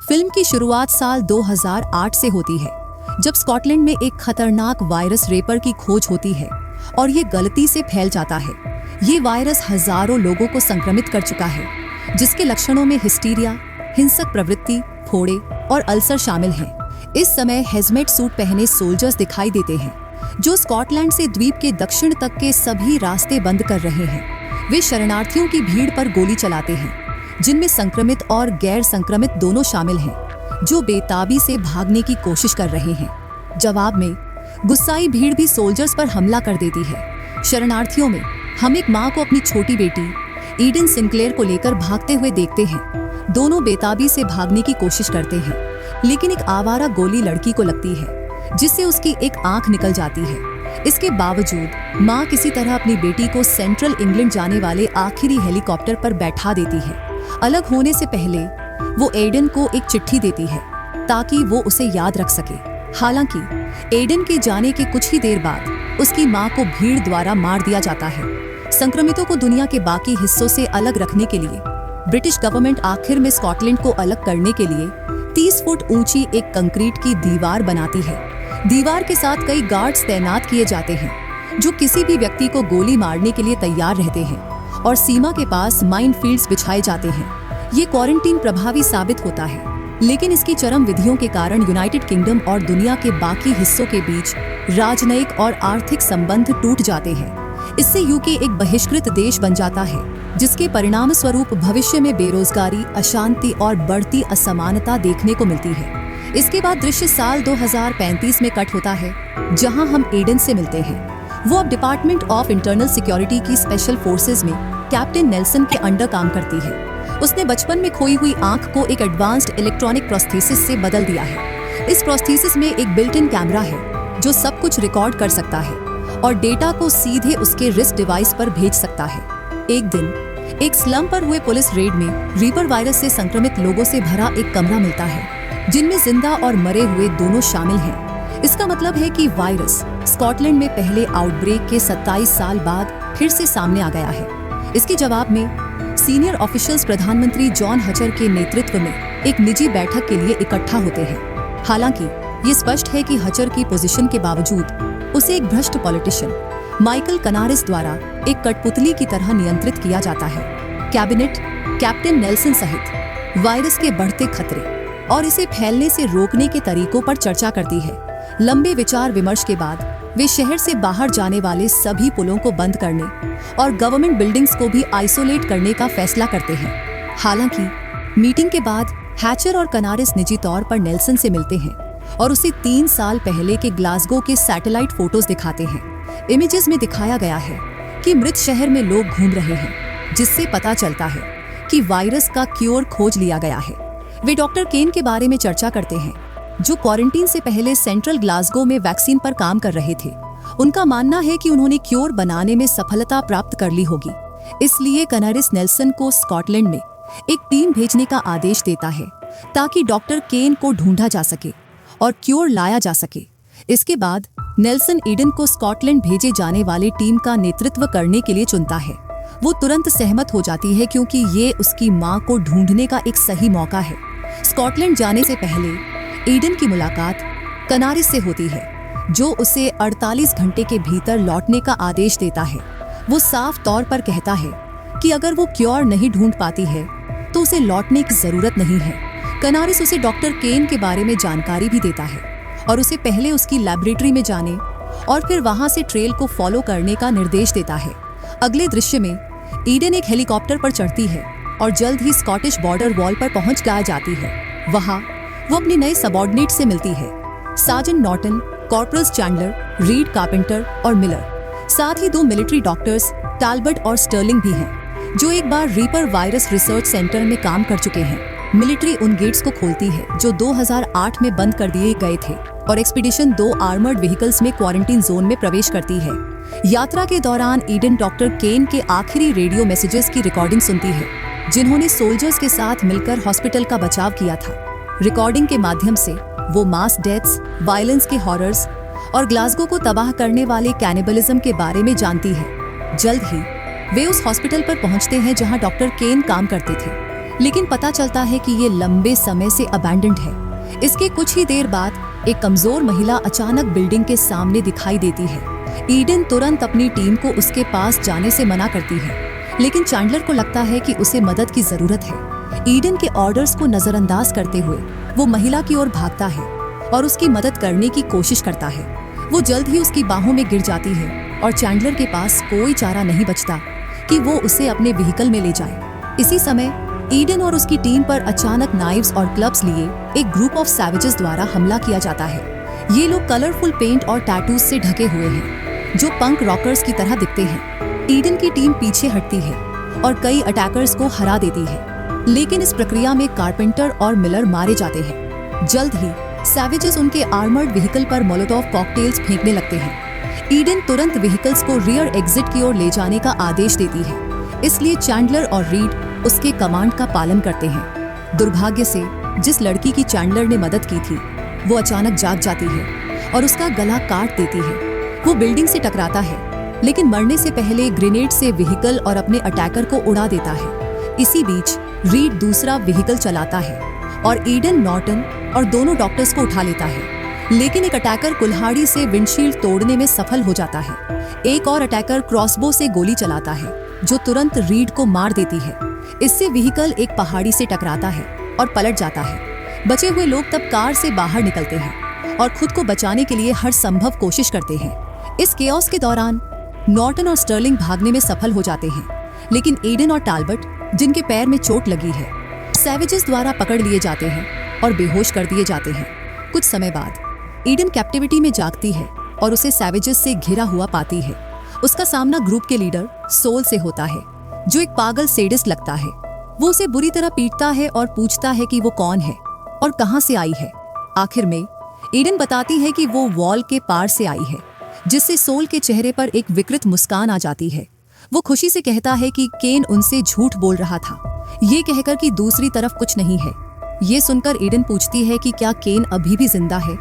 Film की शुरुआत साल 2008 से होती है, जब स्कॉटलैंड में एक खतरनाक वायरस रेपर की खोज होती है और ये गलती से फैल जाता है। ये वायरस हजारों लोगों को संक्रमित कर चुका है, जिसके लक्षणों में हिस्टीरिया, हिंसक प्रवृत्ति, फोड़े और अल्सर शामिल हैं। इस समय हेजमेट सूट पहने सोल्जर्स दिखाई देते हैं, जो स्कॉटलैंड से द्वीप के दक्षिण तक के सभी रास्ते बंद कर रहे हैं। वे शरणार्थियों की भीड़ पर गोली चलाते हैं, जिनमें संक्रमित और गैर संक्रमित दोनों शामिल हैं, जो बेताबी से भागने की कोशिश कर रहे हैं। जवाब में गुस्साई भीड़ भी सोल्जर्स पर हमला कर देती है। शरणार्थियों में हम एक माँ को अपनी छोटी बेटी ईडन सिंक्लेयर को लेकर भागते हुए देखते हैं। दोनों बेताबी से भागने की कोशिश करते हैं, लेकिन एक आवारा गोली लड़की को लगती है, जिससे उसकी एक आंख निकल जाती है। इसके बावजूद माँ किसी तरह अपनी बेटी को सेंट्रल इंग्लैंड जाने वाले आखिरी हेलीकॉप्टर पर बैठा देती है। अलग होने से पहले वो एडन को एक चिट्ठी देती है, ताकि वो उसे याद रख सके। हालांकि एडन के जाने के कुछ ही देर बाद उसकी माँ को भीड़ द्वारा मार दिया जाता है। संक्रमितों को दुनिया के बाकी हिस्सों से अलग रखने के लिए ब्रिटिश गवर्नमेंट आखिर में स्कॉटलैंड को अलग करने के लिए 30 फुट ऊंची एक कंक्रीट की दीवार बनाती है। दीवार के साथ कई गार्ड्स तैनात किए जाते हैं, जो किसी भी व्यक्ति को गोली मारने के लिए तैयार रहते हैं, और सीमा के पास माइन फील्ड्स बिछाए जाते हैं। ये क्वारंटीन प्रभावी साबित होता है, लेकिन इसकी चरम विधियों के कारण यूनाइटेड किंगडम और दुनिया के बाकी हिस्सों के बीच राजनयिक और आर्थिक संबंध टूट जाते हैं। इससे यूके एक बहिष्कृत देश बन जाता है, जिसके परिणाम स्वरूप भविष्य में बेरोजगारी, अशांति और बढ़ती असमानता देखने को मिलती है। इसके बाद दृश्य साल 2035 में कट होता है, जहां हम एडन से मिलते हैं। वो अब डिपार्टमेंट ऑफ इंटरनल सिक्योरिटी की स्पेशल फोर्सेज में कैप्टन नेल्सन के अंडर काम करती है। उसने बचपन में खोई हुई आंख को एक एडवांस्ड इलेक्ट्रॉनिक प्रोस्थेसिस से बदल दिया है। इस प्रोस्थेसिस में एक बिल्ट इन कैमरा है, जो सब कुछ रिकॉर्ड कर सकता है और डेटा को सीधे उसके रिस्ट डिवाइस पर भेज सकता है। एक दिन एक स्लम पर हुए पुलिस रेड में रीपर वायरस से संक्रमित लोगों से भरा एक कमरा मिलता है, जिनमें जिंदा और मरे हुए दोनों शामिल हैं। इसका मतलब है कि वायरस स्कॉटलैंड में पहले आउटब्रेक के 27 साल बाद फिर से सामने आ गया है। इसके जवाब में सीनियर ऑफिशियल्स प्रधानमंत्री जॉन हचर के नेतृत्व में एक निजी बैठक के लिए इकट्ठा होते हैं। हालांकि ये स्पष्ट है कि हचर की पोजीशन के बावजूद उसे एक भ्रष्ट पॉलिटिशियन माइकल कनारिस द्वारा एक कठपुतली की तरह नियंत्रित किया जाता है। कैबिनेट कैप्टन नेल्सन सहित वायरस के बढ़ते खतरे और इसे फैलने से रोकने के तरीकों पर चर्चा करती है। लंबे विचार विमर्श के बाद वे शहर से बाहर जाने वाले सभी पुलों को बंद करने और गवर्नमेंट बिल्डिंग्स को भी आइसोलेट करने का फैसला करते हैं। हालांकि मीटिंग के बाद हैचर और कनारिस निजी तौर पर नेल्सन से मिलते हैं और उसे 3 साल पहले के ग्लासगो के सैटेलाइट फोटोज दिखाते हैं। इमेजेस में दिखाया गया है कि मृत शहर में लोग घूम रहे हैं, जिससे पता चलता है कि वायरस का क्योर खोज लिया गया है। वे डॉक्टर केन के बारे में चर्चा करते हैं, जो क्वारंटीन से पहले सेंट्रल ग्लासगो में वैक्सीन पर काम कर रहे थे। उनका मानना है कि उन्होंने क्योर बनाने में सफलता प्राप्त कर ली होगी। इसलिए कनारिस नेल्सन को स्कॉटलैंड में एक टीम भेजने का आदेश देता है, ताकि डॉक्टर केन को ढूंढा जा सके और क्योर लाया जा सके। इसके बाद नेल्सन ईडन को स्कॉटलैंड भेजे जाने वाली टीम का नेतृत्व करने के लिए चुनता है। वो तुरंत सहमत हो जाती है, क्योंकि ये उसकी माँ को ढूंढने का एक सही मौका है। स्कॉटलैंड जाने से पहले ईडन की मुलाकात कनारिस से होती है, जो उसे 48 घंटे के भीतर लौटने का आदेश देता है। वो साफ तौर पर कहता है कि अगर वो क्योर नहीं ढूंढ पाती है तो उसे लौटने की जरूरत नहीं है। कनारिस उसे डॉक्टर केन के बारे में जानकारी भी देता है और उसे पहले उसकी लैबोरेटरी में जाने और फिर वहां से ट्रेल को फॉलो करने का निर्देश देता है। अगले दृश्य में ईडन एक हेलीकॉप्टर पर चढ़ती है और जल्द ही स्कॉटिश बॉर्डर वॉल पर पहुंच जाती है। वहां वो अपने नए सबऑर्डिनेट से मिलती है, sergeant Norton, corporals Chandler, Reid, Carpenter और मिलर। साथ ही 2 मिलिट्री डॉक्टर्स टैलबर्ट और स्टर्लिंग भी हैं, जो एक बार रीपर वायरस रिसर्च सेंटर में काम कर चुके हैं। मिलिट्री उन गेट्स को खोलती है जो 2008 में बंद कर दिए गए थे, और एक्सपीडिशन 2 आर्मर्ड व्हीकल्स में क्वारंटीन जोन में प्रवेश करती है। यात्रा के दौरान ईडन डॉक्टर केन के आखिरी रेडियो मैसेजेस की रिकॉर्डिंग सुनती है, जिन्होंने सोल्जर्स के साथ मिलकर हॉस्पिटल का बचाव किया था। रिकॉर्डिंग के माध्यम से वो मास डेथ्स, वायलेंस के हॉरर्स और ग्लासगो को तबाह करने वाले कैनिबलिज्म के बारे में जानती है। जल्द ही वे उस हॉस्पिटल पर पहुंचते हैं जहां डॉक्टर केन काम करते थे। लेकिन पता चलता है कि ये लंबे समय से अबैंडन्ड है। इसके कुछ ही देर बाद एक कमजोर महिला अचानक बिल्डिंग के सामने दिखाई देती है। ईडन तुरंत अपनी टीम को उसके पास जाने से मना करती है, लेकिन चैंडलर को लगता है कि उसे मदद की जरूरत है। ईडन के ऑर्डर्स को नजरअंदाज करते हुए वो महिला की ओर भागता है और उसकी मदद करने की कोशिश करता है। वो जल्द ही उसकी बाहों में गिर जाती है और चैंडलर के पास कोई चारा नहीं बचता कि वो उसे अपने व्हीकल में ले जाए। इसी समय ईडन और उसकी टीम पर अचानक नाइव्स और क्लब्स लिए एक ग्रुप ऑफ सैवेजेस द्वारा हमला किया जाता है। ये लोग कलरफुल पेंट और टैटूज से ढके हुए हैं जो पंक रॉकर्स की तरह दिखते हैं। ईडन की टीम पीछे हटती है और कई अटैकर्स को हरा देती है, लेकिन इस प्रक्रिया में कारपेंटर और मिलर मारे जाते हैं। जल्द ही सैवेजेस उनके आर्मर्ड व्हीकल पर मोलोटोव कॉकटेल्स फेंकने लगते हैं। ईडन तुरंत व्हीकल्स को रियर एग्जिट की ओर ले जाने का आदेश देती है, इसलिए चैंडलर और रीड उसके कमांड का पालन करते हैं। दुर्भाग्य से जिस लड़की की चैंडलर ने मदद की थी वो अचानक जाग जाती है और उसका गला काट देती है। वो बिल्डिंग से टकराता है, लेकिन मरने से पहले ग्रेनेड से व्हीकल और अपने अटैकर को उड़ा देता है। इसी बीच रीड दूसरा व्हीकल चलाता है और ईडन नॉर्टन और दोनों डॉक्टर्स को उठा लेता है, लेकिन एक अटैकर कुल्हाड़ी से विंडशील्ड तोड़ने में सफल हो जाता है। एक और अटैकर क्रॉसबो से गोली चलाता है जो तुरंत रीड को मार देती है। इससे व्हीकल एक पहाड़ी से टकराता है और पलट जाता है। बचे हुए लोग तब कार से बाहर निकलते हैं और खुद को बचाने के लिए हर संभव कोशिश करते हैं। इस केओस के दौरान नॉर्टन और स्टर्लिंग भागने में सफल हो जाते हैं, लेकिन ईडन और टैल्बर्ट, जिनके पैर में चोट लगी है, सैवेजेस द्वारा पकड़ लिए जाते हैं और बेहोश कर दिए जाते हैं। कुछ समय बाद ईडन कैप्टिविटी में जागती है और उसे सैवेजेस से घिरा हुआ पाती है। उसका सामना ग्रुप के लीडर सोल से होता है, जो एक पागल सेडिस्ट लगता है। वो उसे बुरी तरह पीटता है और पूछता है कि वो कौन है और कहां से आई है। आखिर में ईडन बताती है कि वो वॉल के पार से आई है, जिससे सोल के चेहरे पर एक विकृत मुस्कान आ जाती है। वो खुशी से कहता है कि केन उनसे झूठ बोल रहा था, ये कहकर कि दूसरी तरफ कुछ नहीं है। ये सुनकर ईडन पूछती है कि क्या केन अभी भी जिंदा है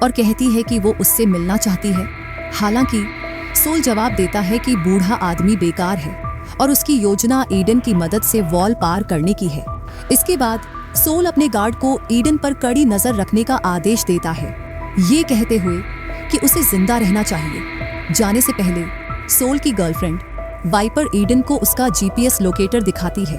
और कहती है कि वो उससे मिलना चाहती है। हालांकि सोल जवाब देता है कि बूढ़ा आदमी बेकार है और उसकी योजना ईडन की मदद से वॉल पार करने की है। इसके बाद सोल अपने गार्ड को ईडन पर कड़ी नजर रखने का आदेश देता है, ये कहते हुए कि उसे जिंदा रहना चाहिए। जाने से पहले सोल की गर्लफ्रेंड वाइपर ईडन को उसका जीपीएस लोकेटर दिखाती है,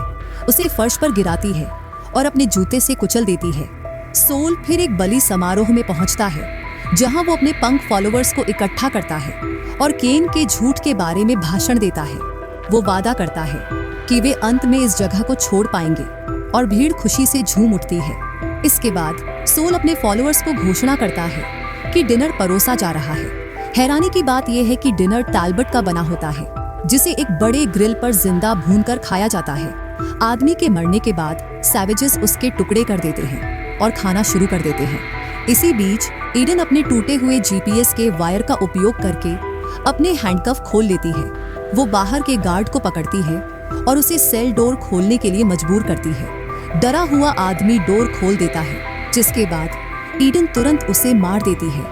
उसे फर्श पर गिराती है और अपने जूते से कुचल देती है। सोल फिर एक बलि समारोह में पहुंचता है, जहां वो अपने पंक फॉलोअर्स को इकट्ठा करता है और केन के झूठ के बारे में भाषण देता है। वो वादा करता है कि वे अंत में इस जगह को छोड़ पाएंगे और भीड़ खुशी से झूम उठती है। इसके बाद सोल अपने फॉलोअर्स को घोषणा करता है कि डिनर परोसा जा रहा है। हैरानी की बात यह है कि डिनर टैल्बर्ट का बना होता है, जिसे एक बड़े ग्रिल पर जिंदा भूनकर खाया जाता है। आदमी के मरने के बाद सैवेजेस उसके टुकड़े कर देते हैं और खाना शुरू कर देते हैं। इसी बीच ईडन अपने टूटे हुए जीपीएस के वायर का उपयोग करके अपने हैंडकफ खोल लेती है। वो बाहर के गार्ड को पकड़ती है और उसे सेल डोर खोलने के लिए मजबूर करती है। डरा हुआ आदमी डोर खोल देता है, जिसके बाद ईडन तुरंत उसे मार देती है।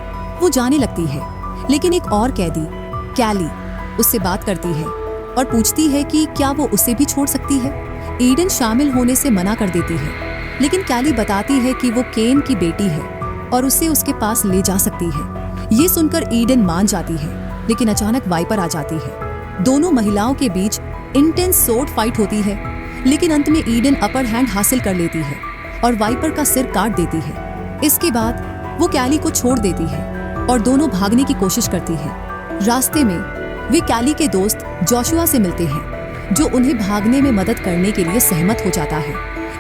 वो जाने लगती है, लेकिन एक और कैदी कैली उससे बात करती है और पूछती है कि क्या वो उसे भी छोड़ सकती है। ईडन शामिल होने से मना कर देती है, लेकिन कैली बताती है कि वो केन की बेटी है और उसे उसके पास ले जा सकती है। ये सुनकर ईडन मान जाती है, लेकिन अचानक वाइपर आ जाती है। दोनों महिलाओं के बीच इंटेंस सोर्ड फाइट होती है, लेकिन अंत में ईडन अपर हैंड हासिल कर लेती है और वाइपर का सिर काट देती है। इसके बाद वो कैली को छोड़ देती है और दोनों भागने की कोशिश करती है। रास्ते में वे कैली के दोस्त जोशुआ से मिलते हैं, जो उन्हें भागने में मदद करने के लिए सहमत हो जाता है।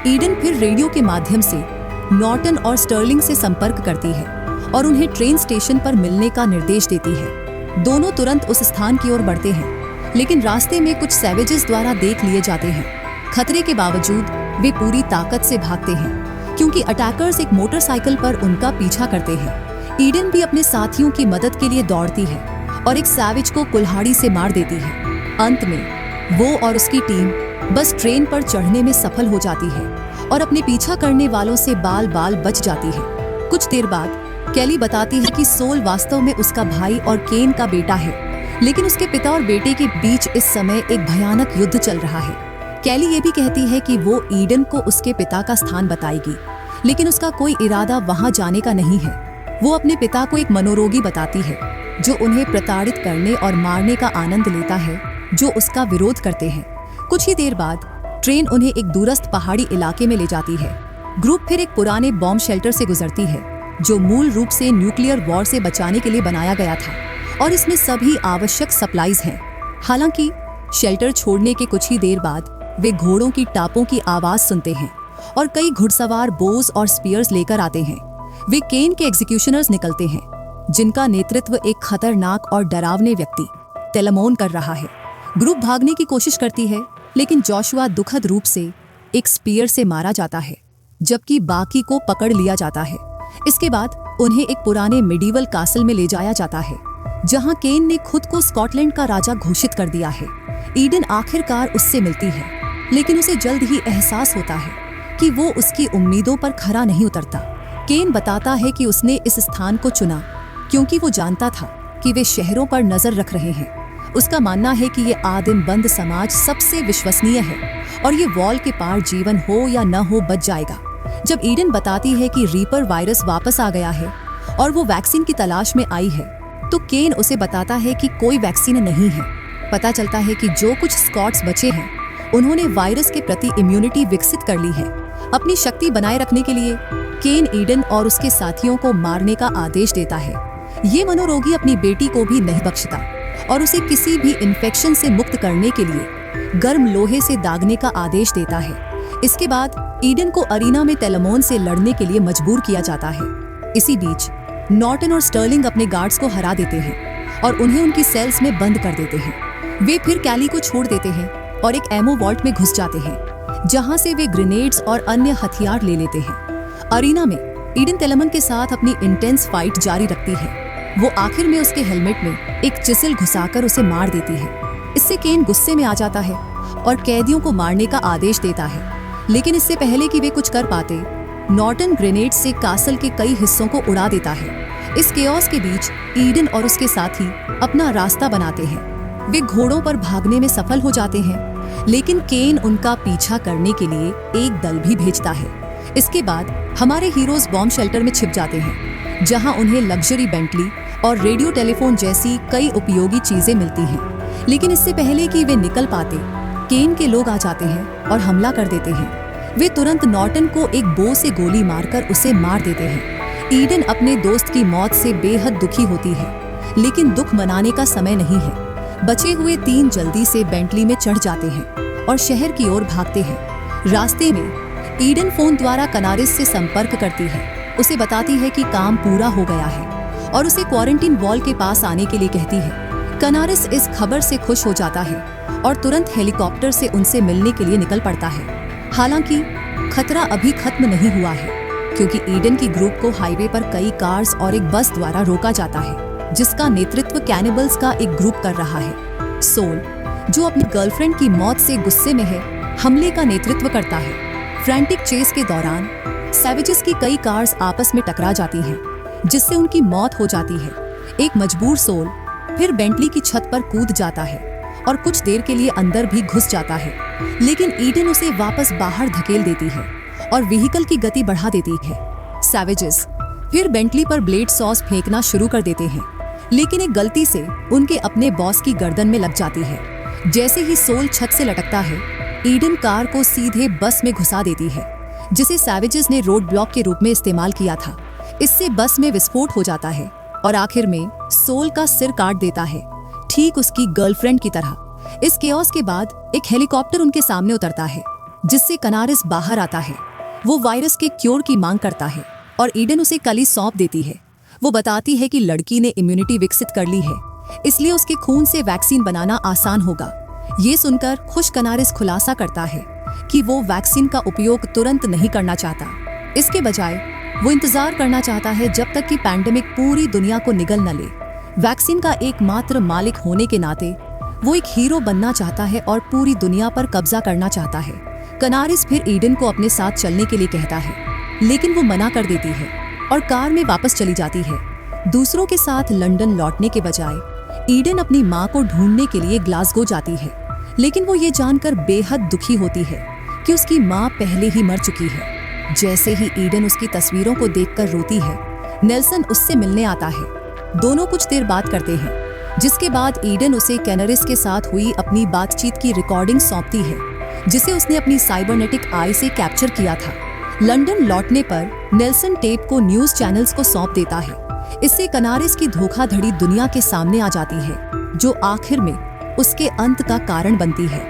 ईडन फिर रेडियो के माध्यम से नॉर्टन और स्टर्लिंग से संपर्क करती है और उन्हें ट्रेन स्टेशन पर मिलने का निर्देश देती है। दोनों तुरंत उस स्थान की ओर बढ़ते हैं, लेकिन रास्ते में कुछ सैवेजेस द्वारा देख लिए जाते हैं। खतरे के बावजूद वे पूरी ताकत से भागते हैं, क्योंकि अटैकर्स एक मोटरसाइकिल पर उनका पीछा करते हैं। ईडन भी अपने साथियों की मदद के लिए दौड़ती है और एक सैवेज को कुल्हाड़ी से मार देती है। अंत में वो और उसकी टीम बस ट्रेन पर चढ़ने में सफल हो जाती है और अपने पीछा करने वालों से बाल बाल बच जाती है। कुछ देर बाद कैली बताती है कि सोल वास्तव में उसका भाई और केन का बेटा है, लेकिन उसके पिता और बेटे के बीच इस समय एक भयानक युद्ध चल रहा है। कैली ये भी कहती है कि वो ईडन को उसके पिता का स्थान बताएगी, लेकिन उसका कोई इरादा वहां जाने का नहीं है। वो अपने पिता को एक मनोरोगी बताती है जो उन्हें प्रताड़ित करने और मारने का आनंद लेता है, जो उसका विरोध करते हैं। कुछ ही देर बाद ट्रेन उन्हें एक दूरस्थ पहाड़ी इलाके में ले जाती है। ग्रुप फिर एक पुराने बॉम्ब शेल्टर से गुजरती है जो मूल रूप से न्यूक्लियर वॉर से बचाने के लिए बनाया गया था, और इसमें सभी आवश्यक सप्लाईज हैं। हालांकि शेल्टर छोड़ने के कुछ ही देर बाद वे घोड़ों की टापों की आवाज सुनते हैं और कई घुड़सवार बोस और स्पीयर्स लेकर आते हैं। वे केन के एग्जीक्यूशनर्स निकलते हैं, जिनका नेतृत्व एक खतरनाक और डरावने व्यक्ति टेलमोन कर रहा है। ग्रुप भागने की कोशिश करती है, लेकिन जोशुआ दुखद रूप से एक स्पीयर से मारा जाता है, जबकि बाकी को पकड़ लिया जाता है। इसके बाद उन्हें एक पुराने मिडीवल कासल में ले जाया जाता है, जहां केन ने खुद को स्कॉटलैंड का राजा घोषित कर दिया है। ईडन आखिरकार उससे मिलती है, लेकिन उसे जल्द ही एहसास होता है कि वो उसकी उम्मीदों पर खरा नहीं उतरता। केन बताता है कि उसने इस स्थान को चुना क्योंकि वो जानता था कि वे शहरों पर नजर रख रहे हैं। उसका मानना है कि ये आदिम बंद समाज सबसे विश्वसनीय है और ये वॉल के पार जीवन हो या न हो बच जाएगा। जब ईडन बताती है कि रीपर वायरस वापस आ गया है और वो वैक्सीन की तलाश में आई है, तो केन उसे बताता है कि कोई वैक्सीन नहीं है। पता चलता है कि जो कुछ स्कॉट्स बचे हैं उन्होंने वायरस के प्रति इम्यूनिटी विकसित कर ली है। अपनी शक्ति बनाए रखने के लिए केन ईडन और उसके साथियों को मारने का आदेश देता है। ये मनोरोगी अपनी बेटी को भी नहीं बख्शता और उसे किसी भी इन्फेक्शन से मुक्त करने के लिए गर्म लोहे से दागने का आदेश देता है। इसके बाद ईडन को अरीना में टेलमोन से लड़ने के लिए मजबूर किया जाता है। इसी बीच नॉर्टन और स्टर्लिंग अपने गार्ड्स को हरा देते हैं और उन्हें उनकी सेल्स में बंद कर देते हैं। वे फिर कैली को छोड़ देते हैं और एक एमो वॉल्ट में घुस जाते हैं, जहां से वे ग्रेनेड्स और अन्य हथियार ले लेते हैं। अरीना में ईडन टेलमन के साथ अपनी इंटेंस फाइट जारी रखती है। वो आखिर में उसके हेलमेट में एक चिसिल घुसाकर उसे मार देती है। इससे केन गुस्से में आ जाता है और कैदियों को मारने का आदेश देता है, लेकिन इससे पहले कि वे कुछ कर पाते, नॉर्टन ग्रेनेड से कासल के कई हिस्सों को उड़ा देता है। इस केओस के बीच ईडन और उसके साथी अपना रास्ता बनाते हैं। वे घोड़ों पर भागने में सफल हो जाते हैं, लेकिन केन उनका पीछा करने के लिए एक दल भी भेजता है। इसके बाद हमारे हीरोज बॉम्ब शेल्टर में छिप जाते हैं, जहां उन्हें लग्जरी बेंटली और रेडियो टेलीफोन जैसी कई उपयोगी चीजें मिलती हैं। लेकिन इससे पहले कि वे निकल पाते, केन के लोग आ जाते हैं और हमला कर देते हैं। वे तुरंत नॉर्टन को एक बो से गोली मारकर उसे मार देते हैं। ईडन अपने दोस्त की मौत से बेहद दुखी होती है, लेकिन दुख मनाने का समय नहीं है। बचे हुए 3 जल्दी से बेंटली में चढ़ जाते हैं और शहर की ओर भागते हैं। रास्ते में ईडन फोन द्वारा कनारिस से संपर्क करती है। उसे बताती है कि काम पूरा हो गया है और उसे क्वारंटीन वॉल के पास आने के लिए कहती है। कनारिस इस खबर से खुश हो जाता है और तुरंत हेलीकॉप्टर से उनसे मिलने के लिए निकल पड़ता है। हालांकि खतरा अभी खत्म नहीं हुआ है, क्योंकि ईडन की ग्रुप को हाईवे पर कई कार्स और एक बस द्वारा रोका जाता है, जिसका नेतृत्व कैनिबल्स का एक ग्रुप कर रहा है। सोल, जो अपनी गर्लफ्रेंड की मौत से गुस्से में है, हमले का नेतृत्व करता है। फ्रैंटिक चेस के दौरान सैवेजेस की कई कार्स आपस में टकरा जाती हैं, जिससे उनकी मौत हो जाती है। एक मजबूर सोल फिर बेंटली की छत पर कूद जाता है और कुछ देर के लिए अंदर भी घुस जाता है, लेकिन ईडन उसे वापस बाहर धकेल देती है और व्हीकल की गति बढ़ा देती है। सैवेजेस फिर बेंटली पर ब्लेड सॉस फेंकना शुरू कर देते हैं, लेकिन एक गलती से उनके अपने बॉस की गर्दन में लग जाती है। जैसे ही सोल छत से लटकता है, ईडन कार को सीधे बस में घुसा देती है, जिसे सैवेजेस ने रोड ब्लॉक के रूप में इस्तेमाल किया था। इससे बस में विस्फोट हो जाता है और आखिर में सोल का सिर काट देता है, ठीक उसकी गर्लफ्रेंड की तरह। इस केओस के बाद एक हेलीकॉप्टर उनके सामने उतरता है, जिससे कनारिस बाहर आता है। वो वायरस के क्योर की मांग करता है और ईडन उसे कली सौंप देती है। वो बताती है कि लड़की ने इम्यूनिटी विकसित कर ली है, इसलिए उसके खून से वैक्सीन बनाना आसान होगा। ये सुनकर खुश कनारिस खुलासा करता है कि वो वैक्सीन का उपयोग तुरंत नहीं करना चाहता। इसके बजाय वो इंतजार करना चाहता है जब तक कि पैंडेमिक पूरी दुनिया को निगल न ले। वैक्सीन का एकमात्र मालिक होने के नाते वो एक हीरो बनना चाहता है और पूरी दुनिया पर कब्जा करना चाहता है। कनारिस फिर ईडन को अपने साथ चलने के लिए कहता है, लेकिन वो मना कर देती है और कार में वापस चली जाती है। दूसरों के साथ लंदन लौटने के बजाय ईडन अपनी माँ को ढूंढने के लिए ग्लासगो जाती है, लेकिन वो ये जानकर बेहद दुखी होती है कि उसकी माँ पहले ही मर चुकी है। जैसे ही ईडन उसकी तस्वीरों को देखकर रोती है, नेल्सन उससे मिलने आता है। दोनों कुछ देर बात करते हैं, जिसके बाद ईडन उसे कैनरिस के साथ हुई अपनी बातचीत की रिकॉर्डिंग सौंपती है, जिसे उसने अपनी साइबरनेटिक आई से कैप्चर किया था। लंदन लौटने पर नेल्सन टेप को न्यूज चैनल्स को सौंप देता है। इससे कैनरिस की धोखाधड़ी दुनिया के सामने आ जाती है, जो आखिर में उसके अंत का कारण बनती है।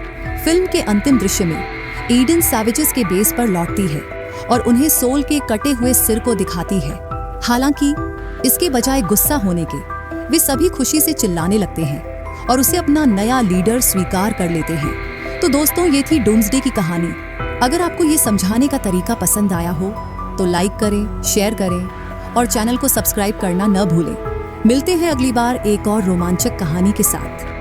फिल्म के अंतिम दृश्य में ईडन सैवेजेस के बेस पर लौटती है और उन्हें सोल के कटे हुए सिर को दिखाती है। हालांकि इसके बजाय गुस्सा होने के, वे सभी खुशी से चिल्लाने लगते हैं और उसे अपना नया लीडर स्वीकार कर लेते हैं। तो दोस्तों, ये थी डूम्सडे की कहानी। अगर आपको ये समझाने का तरीका पसंद आया हो तो लाइक करें, शेयर करें और चैनल को सब्सक्राइब करना न भूलें। मिलते हैं अगली बार एक और रोमांचक कहानी के साथ।